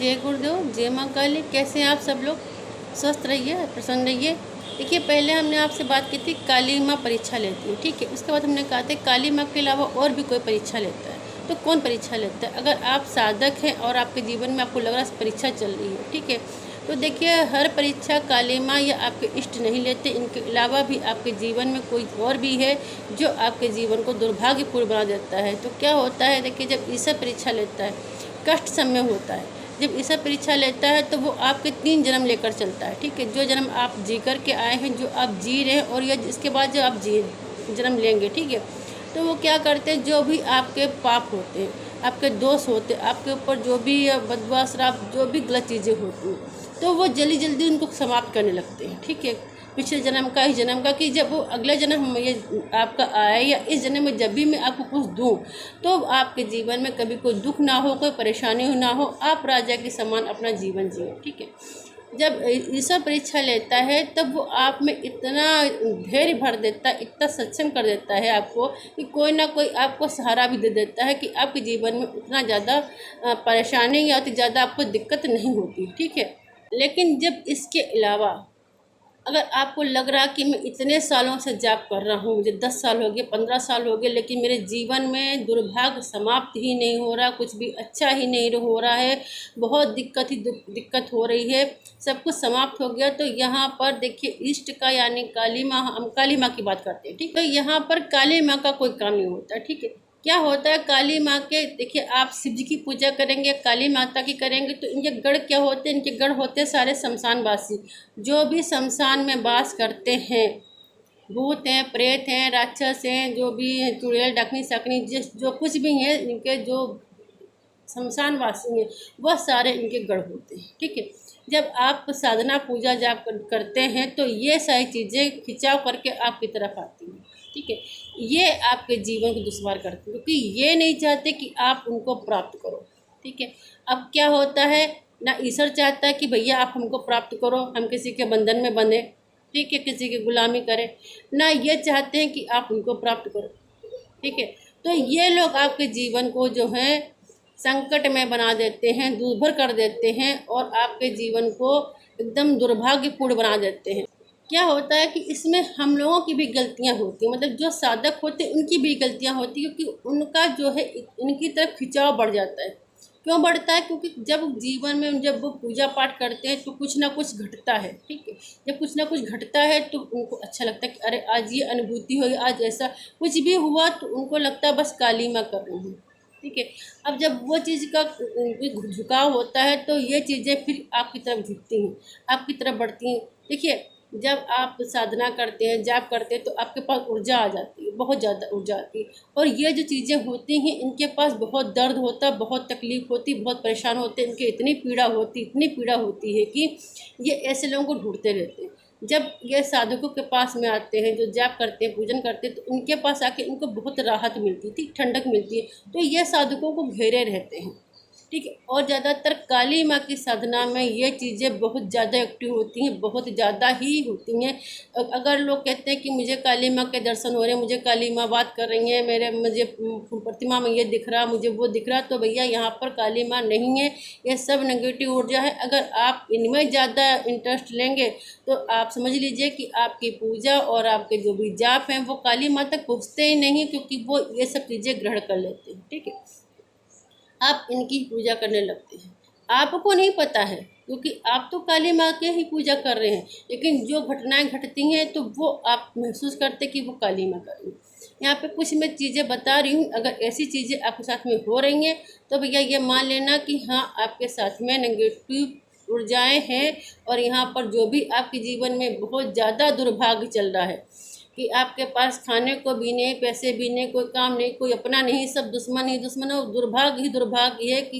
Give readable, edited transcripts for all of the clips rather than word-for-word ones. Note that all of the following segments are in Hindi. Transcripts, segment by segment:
जय गुरुदेव, जय माँ काली। कैसे हैं आप सब लोग? स्वस्थ रहिए, प्रसन्न रहिए। देखिए, पहले हमने आपसे बात की थी काली माँ परीक्षा लेती है, ठीक है। उसके बाद हमने कहा था काली माँ के अलावा और भी कोई परीक्षा लेता है, तो कौन परीक्षा लेता है? अगर आप साधक हैं और आपके जीवन में आपको लग रहा है परीक्षा चल रही है, ठीक है, तो देखिए हर परीक्षा काली माँ या आपके इष्ट नहीं लेते। इनके अलावा भी आपके जीवन में कोई और भी है जो आपके जीवन को दुर्भाग्यपूर्ण बना देता है। तो क्या होता है, देखिए जब ईश्वर परीक्षा लेता है, कष्ट समय होता है। जब ईश्वर परीक्षा लेता है तो वो आपके 3 जन्म लेकर चलता है, ठीक है। जो जन्म आप जी कर के आए हैं, जो आप जी रहे हैं, और या इसके बाद जो आप जन्म लेंगे, ठीक है। तो वो क्या करते हैं, जो भी आपके पाप होते हैं, आपके दोष होते हैं, आपके ऊपर जो भी बदवा श्राप, जो भी गलत चीज़ें होती हैं, तो वो जल्दी जल्दी उनको समाप्त करने लगते हैं, ठीक है। पिछले जन्म का, इस जन्म का, कि जब वो अगले जन्म ये आपका आए या इस जन्म में जब भी मैं आपको कुछ दूँ तो आपके जीवन में कभी कोई दुख ना हो, कोई परेशानी ना हो, आप राजा के समान अपना जीवन जिए, ठीक है। जब ईश्वर परीक्षा लेता है तब वो आप में इतना धैर्य भर देता है, इतना सक्षम कर देता है आपको, कि कोई ना कोई आपको सहारा भी दे देता है कि आपके जीवन में उतना ज़्यादा परेशानी या उतनी ज़्यादा आपको दिक्कत नहीं होती, ठीक है। लेकिन जब इसके अलावा अगर आपको लग रहा कि मैं इतने सालों से जाप कर रहा हूँ, मुझे 10 साल हो गए, 15 साल हो गए, लेकिन मेरे जीवन में दुर्भाग्य समाप्त ही नहीं हो रहा, कुछ भी अच्छा ही नहीं हो रहा है, बहुत दिक्कत हो रही है, सब कुछ समाप्त हो गया, तो यहाँ पर देखिए इष्ट का यानी काली माँ, हम काली माँ की बात करते हैं, ठीक है। तो यहाँ पर काली माँ का कोई काम नहीं होता, ठीक है। क्या होता है काली माँ के, देखिए आप शिव जी की पूजा करेंगे, काली माता की करेंगे, तो इनके गढ़ क्या होते हैं? इनके गढ़ होते हैं सारे शमशानवासी, जो भी शमशान में वास करते हैं, भूत हैं, प्रेत हैं, राक्षस हैं, जो भी हैं, चुड़ैल, डाकनी, सकनी, जिस जो कुछ भी हैं, इनके जो शमशानवासी हैं वह सारे इनके गढ़ होते हैं, ठीक है। जब आप साधना पूजा जाप करते हैं तो ये सारी चीज़ें खिंचाव करके आपकी तरफ आती हैं, ठीक है। ये आपके जीवन को दुश्वार करते हैं, क्योंकि ये नहीं चाहते कि आप उनको प्राप्त करो, ठीक है। अब क्या होता है, ना ईश्वर चाहता है कि भैया आप हमको प्राप्त करो, हम किसी के बंधन में बंधे, ठीक है, किसी की गुलामी करें, ना ये चाहते हैं कि आप उनको प्राप्त करो, ठीक है। तो ये लोग आपके जीवन को जो है संकट में बना देते हैं, दूभर कर देते हैं, और आपके जीवन को एकदम दुर्भाग्यपूर्ण बना देते हैं। क्या होता है कि इसमें हम लोगों की भी गलतियां होती हैं, मतलब जो साधक होते हैं उनकी भी गलतियां होती हैं, क्योंकि उनका जो है इनकी तरफ खिंचाव बढ़ जाता है। क्यों बढ़ता है? क्योंकि जब जीवन में जब वो पूजा पाठ करते हैं तो कुछ ना कुछ घटता है, ठीक है। जब कुछ ना कुछ घटता है तो उनको अच्छा लगता है कि अरे आज ये अनुभूति हुई, आज ऐसा कुछ भी हुआ, तो उनको लगता है बस काली माँ कर रही हूँ, ठीक है। अब जब वो चीज़ का झुकाव होता है तो ये चीज़ें फिर आपकी तरफ झुकती हैं, आपकी तरफ बढ़ती हैं। देखिए जब आप साधना करते हैं, जाप करते हैं, तो आपके पास ऊर्जा आ जाती है, बहुत ज़्यादा ऊर्जा आती है, और ये जो चीज़ें होती हैं इनके पास बहुत दर्द होता है, बहुत तकलीफ होती, बहुत परेशान होते हैं, इनकी इतनी पीड़ा होती है कि ये ऐसे लोगों को ढूंढते रहते हैं। जब ये साधकों के पास में आते हैं, जो जाप करते हैं, पूजन करते हैं, तो उनके पास आके इनको बहुत राहत मिलती थी, ठंडक मिलती है, तो ये साधकों को घेरे रहते हैं, ठीक है। और ज़्यादातर काली माँ की साधना में ये चीज़ें बहुत ज़्यादा एक्टिव होती हैं, बहुत ज़्यादा ही होती हैं। अगर लोग कहते हैं कि मुझे काली माँ के दर्शन हो रहे हैं, मुझे काली माँ बात कर रही हैं, मुझे प्रतिमा में ये दिख रहा, मुझे वो दिख रहा, तो भैया यहाँ पर काली माँ नहीं है, ये सब नेगेटिव ऊर्जा है। अगर आप इनमें ज़्यादा इंटरेस्ट लेंगे तो आप समझ लीजिए कि आपकी पूजा और आपके जो भी जाप हैं वो काली माँ तक पहुँचते ही नहीं, क्योंकि वो ये सब चीज़ें ग्रहण कर लेते हैं, ठीक है। आप इनकी पूजा करने लगते हैं, आपको नहीं पता है, क्योंकि आप तो काली माँ के ही पूजा कर रहे हैं, लेकिन जो घटनाएं घटती हैं तो वो आप महसूस करते कि वो काली माँ कर रही हैं। यहाँ पे कुछ मैं चीज़ें बता रही हूँ, अगर ऐसी चीज़ें आपके साथ में हो रही हैं तो भैया ये मान लेना कि हाँ आपके साथ में नेगेटिव ऊर्जाएँ हैं, और यहाँ पर जो भी आपके जीवन में बहुत ज़्यादा दुर्भाग्य चल रहा है कि आपके पास खाने को भी नहीं, पैसे भी नहीं, कोई काम नहीं, कोई अपना नहीं, सब दुश्मन ही दुश्मन है। दुर्भाग्य ही दुर्भाग्य है कि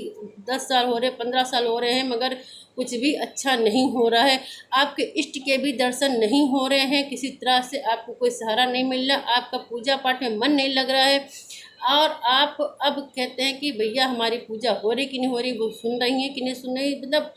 10 साल हो रहे, 15 साल हो रहे हैं, मगर कुछ भी अच्छा नहीं हो रहा है। आपके इष्ट के भी दर्शन नहीं हो रहे हैं, किसी तरह से आपको कोई सहारा नहीं मिल रहा, आपका पूजा पाठ में मन नहीं लग रहा है, और आप अब कहते हैं कि भैया हमारी पूजा हो रही कि नहीं हो रही, वो सुन रही हैं कि नहीं सुन रही, मतलब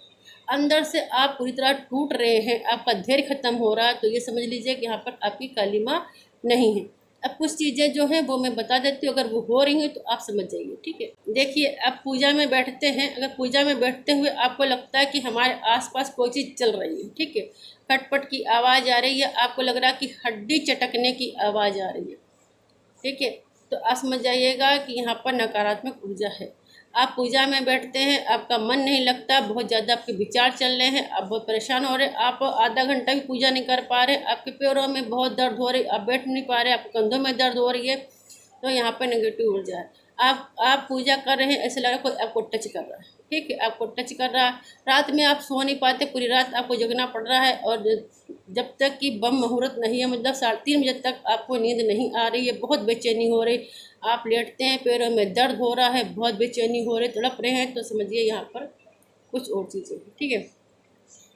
अंदर से आप पूरी तरह टूट रहे हैं, आपका धैर्य खत्म हो रहा है, तो ये समझ लीजिए कि यहाँ पर आपकी काली माँ नहीं है। अब कुछ चीज़ें जो हैं वो मैं बता देती हूँ, अगर वो हो रही हैं तो आप समझ जाइए, ठीक है। देखिए, आप पूजा में बैठते हैं, अगर पूजा में बैठते हुए आपको लगता है कि हमारे आसपास कोई चीज़ चल रही है, ठीक है, खटपट की आवाज़ आ रही है, आपको लग रहा है कि हड्डी चटकने की आवाज़ आ रही है, ठीक है, तो आप समझ जाइएगा कि यहाँ पर नकारात्मक ऊर्जा है। आप पूजा में बैठते हैं, आपका मन नहीं लगता, बहुत ज़्यादा आपके विचार चल रहे हैं, आप बहुत परेशान हो रहे हैं, आप आधा घंटा भी पूजा नहीं कर पा रहे, आपके पैरों में बहुत दर्द हो रही, आप बैठ नहीं पा रहे, आपके कंधों में दर्द हो रही है, तो यहाँ पर नेगेटिव ऊर्जा है। आप पूजा कर रहे हैं, ऐसा लग रहा है कोई आपको टच कर रहा है, ठीक है, आपको टच कर रहा है। रात में आप सो नहीं पाते, पूरी रात आपको जगना पड़ रहा है, और जब तक कि बम मुहूर्त नहीं है, मतलब 3:30 बजे तक आपको नींद नहीं आ रही है, बहुत बेचैनी हो रही, आप लेटते हैं, पैरों में दर्द हो रहा है, बहुत बेचैनी हो रही, तड़प रहे हैं, तो समझिए यहाँ पर कुछ और चीज़ें हैं, ठीक है।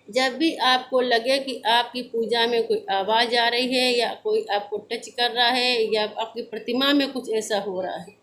जब भी आपको लगे कि आपकी पूजा में कोई आवाज़ आ रही है, या कोई आपको टच कर रहा है, या आपकी प्रतिमा में कुछ ऐसा हो रहा है,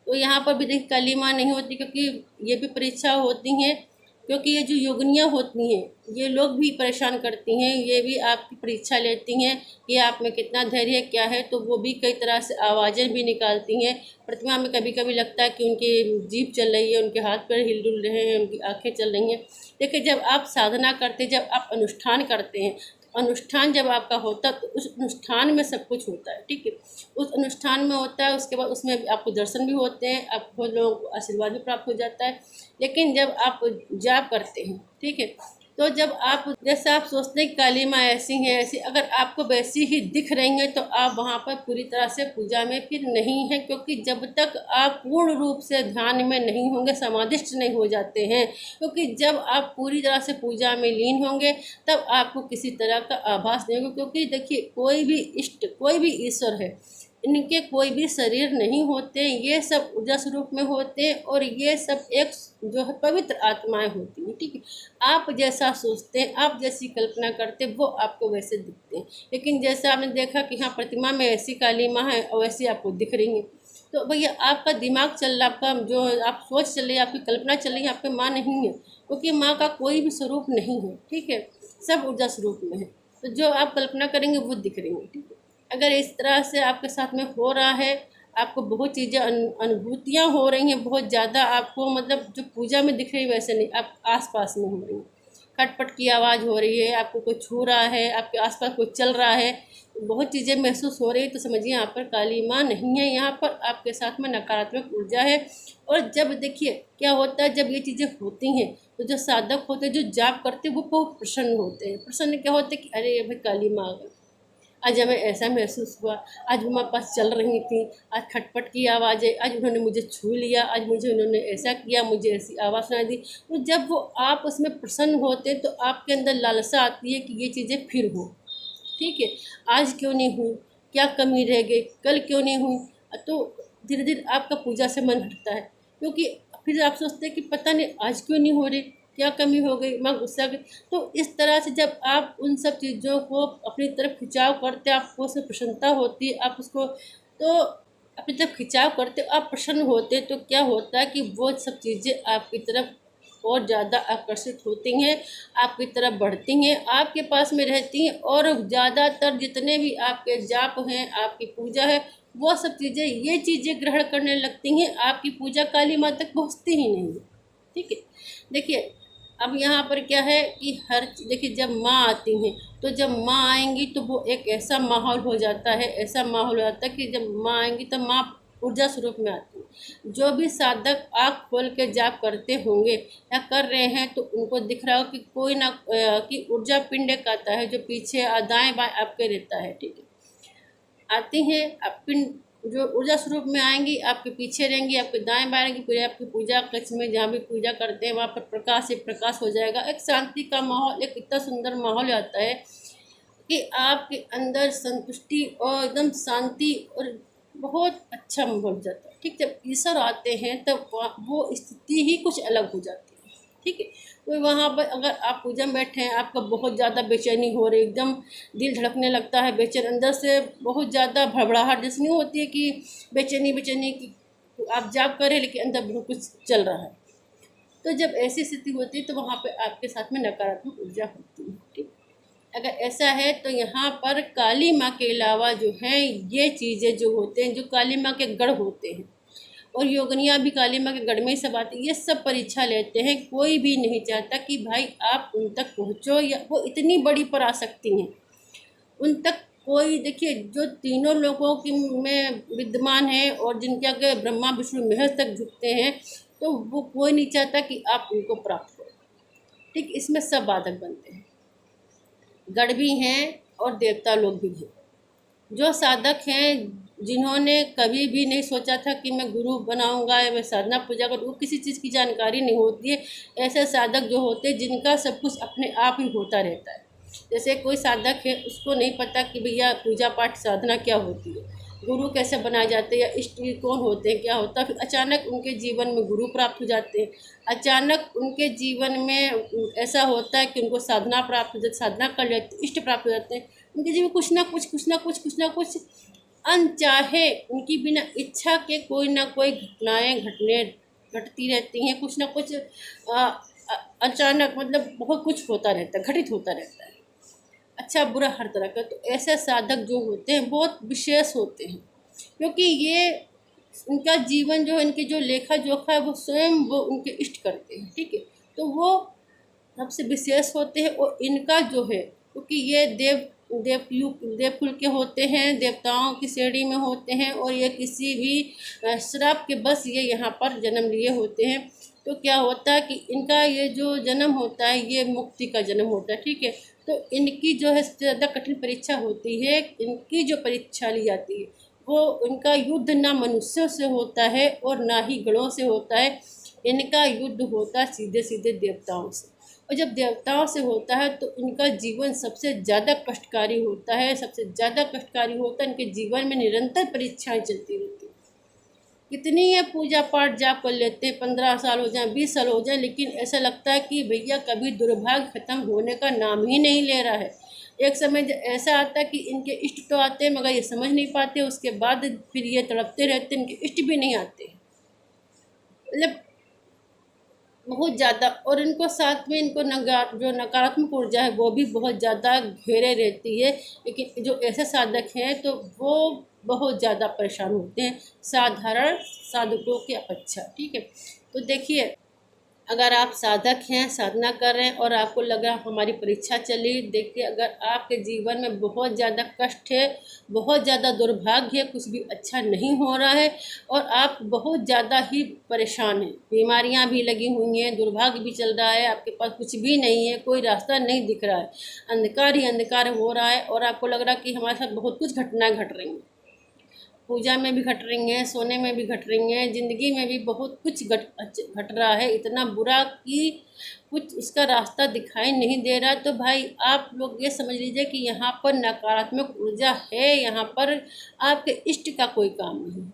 तो यहाँ पर भी देखिए कलीमा नहीं होती, क्योंकि ये भी परीक्षा होती हैं, क्योंकि ये जो योगिनियाँ होती हैं ये लोग भी परेशान करती हैं, ये भी आपकी परीक्षा लेती हैं कि आप में कितना धैर्य है, क्या है, तो वो भी कई तरह से आवाज़ें भी निकालती हैं। प्रतिमा में कभी कभी लगता है कि उनकी जीभ चल रही है, उनके हाथ पैर हिल डुल रहे हैं, उनकी आँखें चल रही हैं। देखिए, जब आप साधना करते, जब आप अनुष्ठान करते हैं, अनुष्ठान जब आपका होता है तो उस अनुष्ठान में सब कुछ होता है, ठीक है, उस अनुष्ठान में होता है, उसके बाद उसमें आपको दर्शन भी होते हैं, आपको लोगों को आशीर्वाद भी प्राप्त हो जाता है। लेकिन जब आप जाप करते हैं, ठीक है, तो जब आप जैसे आप सोचते हैं कि काली माँ ऐसी हैं ऐसी, अगर आपको वैसी ही दिख रही हैं तो आप वहाँ पर पूरी तरह से पूजा में फिर नहीं हैं, क्योंकि जब तक आप पूर्ण रूप से ध्यान में नहीं होंगे, समाधिष्ट नहीं हो जाते हैं, क्योंकि जब आप पूरी तरह से पूजा में लीन होंगे तब आपको किसी तरह का आभास नहीं होगा। क्योंकि देखिए, कोई भी इष्ट, कोई भी ईश्वर है, इनके कोई भी शरीर नहीं होते, ये सब ऊर्जा स्वरूप में होते हैं, और ये सब एक जो है पवित्र आत्माएं होती हैं, ठीक है। आप जैसा सोचते हैं, आप जैसी कल्पना करते हैं, वो आपको वैसे दिखते हैं। लेकिन जैसा आपने देखा कि हाँ, प्रतिमा में ऐसी काली माँ है और वैसी आपको दिख रही है, तो भैया आपका दिमाग चल रहा, आपका जो आप सोच चल रही है, आपकी कल्पना चल रही है, आपकी माँ नहीं है, क्योंकि माँ का कोई भी स्वरूप नहीं है, ठीक है, सब ऊर्जा स्वरूप में है। तो जो आप कल्पना करेंगे वो दिख रही है, ठीक है। अगर इस तरह से आपके साथ में हो रहा है, आपको बहुत चीज़ें अनुभूतियाँ हो रही हैं, बहुत ज़्यादा आपको, मतलब जो पूजा में दिख रही है वैसे नहीं, आप आसपास में हो रही हैं, खटपट की आवाज़ हो रही है, आपको कोई छू रहा है, आपके आसपास कोई चल रहा है, बहुत चीज़ें महसूस हो रही है, तो समझिए यहाँ पर काली माँ नहीं है, यहाँ पर आपके साथ में नकारात्मक ऊर्जा है। और जब देखिए क्या होता है, जब ये चीज़ें होती हैं तो जो साधक होते हैं, जो जाप करते हैं, वो बहुत प्रसन्न होते हैं। प्रसन्न क्या होते हैं कि अरे भाई काली माँ आ गई, आज हमें ऐसा महसूस हुआ, आज वो हमारे पास चल रही थी, आज खटपट की आवाज़ है, आज उन्होंने मुझे छू लिया, आज मुझे उन्होंने ऐसा किया, मुझे ऐसी आवाज़ सुनाई दी। तो जब वो आप उसमें प्रसन्न होते तो आपके अंदर लालसा आती है कि ये चीज़ें फिर हो, ठीक है, आज क्यों नहीं हुई, क्या कमी रह गई, कल क्यों नहीं हुई, तो धीरे धीरे आपका पूजा से मन हटता है, क्योंकि फिर आप सोचते हैं कि पता नहीं आज क्यों नहीं हो रही, क्या कमी हो गई, मैं गुस्सा गई। तो इस तरह से जब आप उन सब चीज़ों को अपनी तरफ खिंचाव करते, आपको उसमें प्रसन्नता होती है, आप उसको तो अपनी तरफ खिंचाव करते, आप प्रसन्न होते, तो क्या होता है कि वो सब चीज़ें आपकी तरफ और ज़्यादा आकर्षित होती हैं, आपकी तरफ बढ़ती हैं, आपके पास में रहती हैं, और ज़्यादातर जितने भी आपके जाप हैं, आपकी पूजा है, वो सब चीज़ें, ये चीज़ें ग्रहण करने लगती हैं, आपकी पूजा काली माँ तक पहुँचती ही नहीं है, ठीक है। देखिए, अब यहाँ पर क्या है कि देखिए, जब माँ आती हैं, तो जब माँ आएंगी तो वो एक ऐसा माहौल हो जाता है, ऐसा माहौल हो जाता है कि जब माँ आएंगी तो माँ ऊर्जा स्वरूप में आती है। जो भी साधक आँख खोल के जाप करते होंगे या कर रहे हैं, तो उनको दिख रहा हो कि कोई ना कि ऊर्जा पिंड एक आता है जो पीछे दाएं बाएं आपके रहता है, ठीक है, आती हैं, आप पिंड जो ऊर्जा स्वरूप में आएंगी, आपके पीछे रहेंगी, आपके दाएं बाएं रहेंगी, पूरी आपकी पूजा कक्ष में जहाँ भी पूजा करते हैं वहाँ पर प्रकाश ही प्रकाश हो जाएगा, एक शांति का माहौल, एक इतना सुंदर माहौल आता है कि आपके अंदर संतुष्टि और एकदम शांति और बहुत अच्छा माहौल जाता है, ठीक। जब ईश्वर आते हैं तब वो स्थिति ही कुछ अलग हो जाती है, ठीक है। तो वहाँ पर अगर आप पूजा में बैठे हैं, आपका बहुत ज़्यादा बेचैनी हो रही, एकदम दिल धड़कने लगता है, बेचैन अंदर से बहुत ज़्यादा भड़बड़ाहट जैसी नहीं होती है कि बेचैनी बेचैनी की, तो आप जाप करें लेकिन अंदर बहुत कुछ चल रहा है, तो जब ऐसी स्थिति होती है तो वहाँ पे आपके साथ में नकारात्मक ऊर्जा होती है, ठीक। अगर ऐसा है तो यहाँ पर काली माँ के अलावा जो हैं ये चीज़ें जो होते हैं, जो काली माँ के गढ़ होते हैं, और योगनियाँ भी काली माँ के गढ़ में ही सब आती है, ये सब परीक्षा लेते हैं। कोई भी नहीं चाहता कि भाई आप उन तक पहुँचो, या वो इतनी बड़ी पराशक्ति हैं उन तक कोई, देखिए जो तीनों लोगों की में विद्यमान है और जिनके आगे ब्रह्मा विष्णु महेश तक झुकते हैं, तो वो कोई नहीं चाहता कि आप उनको प्राप्त करो। ठीक, इसमें सब बाधक बनते हैं, गढ़ भी हैं और देवता लोग भी हैं। जो साधक हैं, जिन्होंने कभी भी नहीं सोचा था कि मैं गुरु बनाऊंगा या मैं साधना पूजा करूँ, किसी चीज़ की जानकारी नहीं होती है, ऐसे साधक जो होते हैं जिनका सब कुछ अपने आप ही होता रहता है। जैसे कोई साधक है, उसको नहीं पता कि भैया पूजा पाठ साधना क्या होती है, गुरु कैसे बनाए जाते हैं, या इष्ट कौन होते हैं, क्या होता है, फिर अचानक उनके जीवन में गुरु प्राप्त हो जाते हैं। अचानक उनके जीवन में ऐसा होता है कि उनको साधना प्राप्त हो जाती, साधना कर लेते, इष्ट प्राप्त हो जाते हैं। उनके जीवन में कुछ ना कुछ अनचाहे, उनकी बिना इच्छा के कोई ना कोई घटनाएं घटती रहती हैं, कुछ ना कुछ अचानक, मतलब बहुत कुछ होता रहता है, घटित होता रहता है, अच्छा बुरा हर तरह का। तो ऐसे साधक जो होते हैं बहुत विशेष होते हैं, क्योंकि ये इनका जीवन जो है, इनकी जो लेखा जोखा है, वो स्वयं वो उनके इष्ट करते हैं। ठीक है, तो वो सबसे विशेष होते हैं। और इनका जो है, क्योंकि ये देवकुल के होते हैं, देवताओं की श्रेणी में होते हैं, और ये किसी भी श्राप के बस ये यहाँ पर जन्म लिए होते हैं। तो क्या होता है कि इनका ये जो जन्म होता है, ये मुक्ति का जन्म होता है। ठीक है, तो इनकी जो है सबसे ज़्यादा कठिन परीक्षा होती है, इनकी जो परीक्षा ली जाती है, वो इनका युद्ध ना मनुष्यों से होता है और ना ही गणों से होता है। इनका युद्ध होता है सीधे सीधे देवताओं से, और जब देवताओं से होता है तो इनका जीवन सबसे ज़्यादा कष्टकारी होता है, सबसे ज़्यादा कष्टकारी होता है। इनके जीवन में निरंतर परीक्षाएं चलती रहती हैं। कितनी ये पूजा पाठ जाप कर लेते हैं, 15 साल हो जाए, 20 साल हो जाए, लेकिन ऐसा लगता है कि भैया कभी दुर्भाग्य खत्म होने का नाम ही नहीं ले रहा है। एक समय ऐसा आता है कि इनके इष्ट तो आते हैं, मगर ये समझ नहीं पाते, उसके बाद फिर ये तड़पते रहते हैं, इनके इष्ट भी नहीं आते, मतलब बहुत ज़्यादा। और इनको साथ में इनको जो नकारात्मक ऊर्जा है वो भी बहुत ज़्यादा घेरे रहती है। लेकिन जो ऐसे साधक हैं तो वो बहुत ज़्यादा परेशान होते हैं साधारण साधकों की अपेक्षा। ठीक है, तो देखिए, अगर आप साधक हैं, साधना कर रहे हैं और आपको लगा हमारी परीक्षा चली, देखिए अगर आपके जीवन में बहुत ज़्यादा कष्ट है, बहुत ज़्यादा दुर्भाग्य है, कुछ भी अच्छा नहीं हो रहा है और आप बहुत ज़्यादा ही परेशान हैं, बीमारियां भी लगी हुई हैं, दुर्भाग्य भी चल रहा है, आपके पास कुछ भी नहीं है, कोई रास्ता नहीं दिख रहा है, अंधकार ही अंधकार हो रहा है, और आपको लग रहा है कि हमारे साथ बहुत कुछ घटनाएँ घट रही हैं, पूजा में भी घट रही हैं, सोने में भी घट रही हैं, ज़िंदगी में भी बहुत कुछ घट रहा है, इतना बुरा कि कुछ उसका रास्ता दिखाई नहीं दे रहा। तो भाई आप लोग ये समझ लीजिए कि यहाँ पर नकारात्मक ऊर्जा है, यहाँ पर आपके इष्ट का कोई काम नहीं।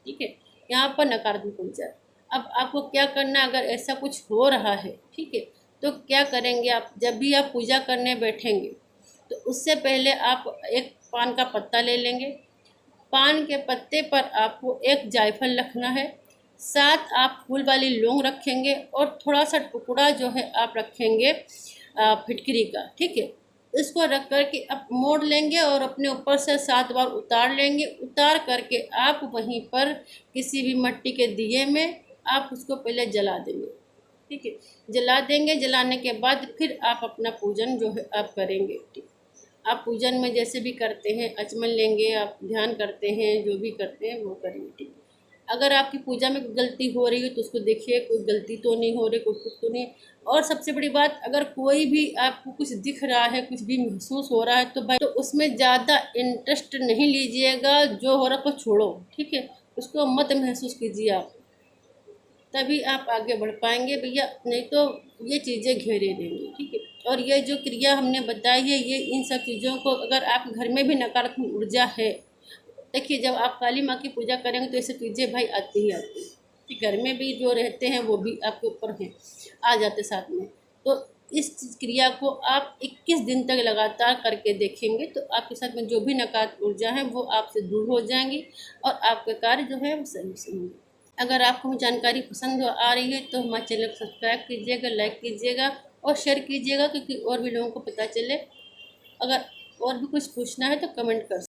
ठीक है, यहाँ पर नकारात्मक ऊर्जा। अब आपको क्या करना, अगर ऐसा कुछ हो रहा है, ठीक है, तो क्या करेंगे आप, जब भी आप पूजा करने बैठेंगे तो उससे पहले आप एक पान का पत्ता ले लेंगे, पान के पत्ते पर आपको एक जायफल रखना है, साथ आप फूल वाली लौंग रखेंगे, और थोड़ा सा टुकड़ा जो है आप रखेंगे फिटकरी का। ठीक है, इसको रख कर के आप मोड़ लेंगे और अपने ऊपर से 7 बार उतार लेंगे। उतार करके आप वहीं पर किसी भी मिट्टी के दिए में आप उसको पहले जला देंगे। ठीक है, जला देंगे, जलाने के बाद फिर आप अपना पूजन जो है आप करेंगे। ठीक, आप पूजन में जैसे भी करते हैं, अचमन लेंगे, आप ध्यान करते हैं, जो भी करते हैं वो करेंगे। ठीक, अगर आपकी पूजा में कोई गलती हो रही है तो उसको देखिए, कोई गलती तो नहीं हो रही, कुछ तो नहीं। और सबसे बड़ी बात, अगर कोई भी आपको कुछ दिख रहा है, कुछ भी महसूस हो रहा है, तो भाई तो उसमें ज़्यादा इंटरेस्ट नहीं लीजिएगा, जो हो रहा है को छोड़ो। ठीक है, उसको मत महसूस कीजिए आप, तभी आप आगे बढ़ पाएंगे भैया, नहीं तो ये चीज़ें घेरे रहेंगी। ठीक है, और ये जो क्रिया हमने बताई है, ये इन सब चीज़ों को, अगर आप घर में भी नकारात्मक ऊर्जा है, देखिए जब आप काली माँ की पूजा करेंगे तो ऐसे चीज़ें भाई आती ही आती हैं, कि घर में भी जो रहते हैं वो भी आपके ऊपर हैं, आ जाते साथ में। तो इस क्रिया को आप 21 दिन तक लगातार करके देखेंगे तो आपके साथ में जो भी नकारात्मक ऊर्जा है वो आपसे दूर हो जाएंगी और आपके कार्य जो है वो सही से होंगे। अगर आपको जानकारी पसंद आ रही है तो हमारे चैनल को सब्सक्राइब कीजिएगा, लाइक कीजिएगा और शेयर कीजिएगा, क्योंकि और भी लोगों को पता चले। अगर और भी कुछ पूछना है तो कमेंट कर